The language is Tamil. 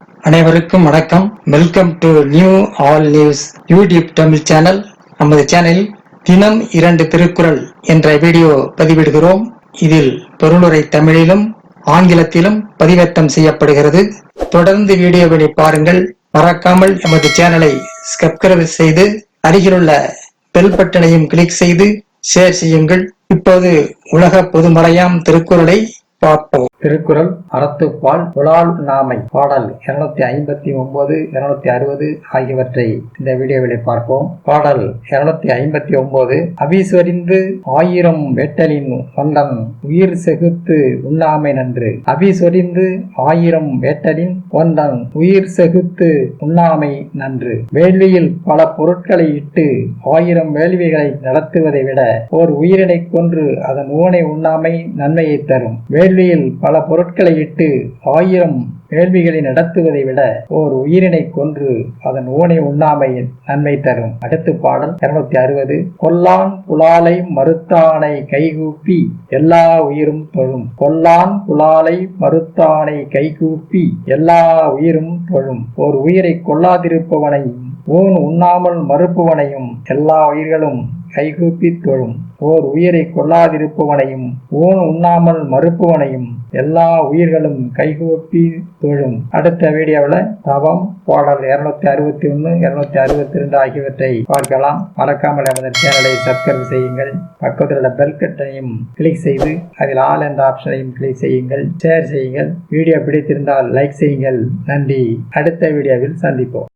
அனைவருக்கும் வணக்கம். Welcome to new all news YouTube Tamil channel. நமது சேனலில் தினம் 2 திருக்குறள் என்ற வீடியோ பதிவிடுகிறோம். இதில் பொருளுரை தமிழிலும் ஆங்கிலத்திலும் பதிவேற்றம் செய்யப்படுகிறது. தொடர்ந்து வீடியோவை பாருங்கள். மறக்காமல் எமது சேனலை சப்ஸ்கிரைப் செய்து அருகிலுள்ள பெல் பட்டனையும் கிளிக் செய்து ஷேர் செய்யுங்கள். இப்போது உலக பொதுமறையாம் திருக்குறளை பார்ப்போம். திருக்குறள் அறத்துப்பால் புலால் நாமை பாடல் 259, 260 ஆகியவற்றை இந்த வீடியோவில் பார்ப்போம். பாடல் 259. அவிசொரிந்து 1000 வேட்டலின் ஒன்றன் உயிர் செகுத்து உண்ணாமை நன்று. அவிசொரிந்து 1000 வேட்டலின் ஒன்றன் உயிர் செகுத்து உண்ணாமை நன்று. வேள்வியில் பல பொருட்களை இட்டு 1000 வேள்விகளை நடத்துவதை விட ஓர் உயிரினை கொன்று அதன் ஊனை உண்ணாமை நன்மையை தரும். வேள்வியில் பல பொருட்களை இட்டு 1000 வேள்விகளை நடத்துவதை விட ஓர் உயிரினை கொன்று அதன் ஊனை உண்ணாமை நன்மை தரும். அடுத்து பாடல் 260. கொல்லான் புலாலை மறுத்தானை கைகூப்பி எல்லா உயிரும் தொழும். கொல்லான் புலாலை மறுத்தானை கைகூப்பி எல்லா உயிரும் தொழும். ஓர் உயிரை கொல்லாதிருப்பவனையும் ஊன் உண்ணாமல் மறுப்பவனையும் எல்லா உயிர்களும் கைகூப்பி தொழும். ஓர் உயிரை கொல்லாதிருப்பவனையும் ஊன் உண்ணாமல் மறுப்பவனையும் எல்லா உயிர்களும் கைகூப்பி தொழும். அடுத்த வீடியோவில் தவம் பாடல் 261, 262 ஆகியவற்றை பார்க்கலாம். மறக்காமல் எமது சேனலை சப்ஸ்கிரைப் செய்யுங்கள். பக்கத்தில் உள்ள பெல் பட்டனையும் கிளிக் செய்து அதில் ஆல் என்ற ஆப்ஷனையும் கிளிக் செய்யுங்கள். ஷேர் செய்யுங்கள். வீடியோ பிடித்திருந்தால் லைக் செய்யுங்கள். நன்றி. அடுத்த வீடியோவில் சந்திப்போம்.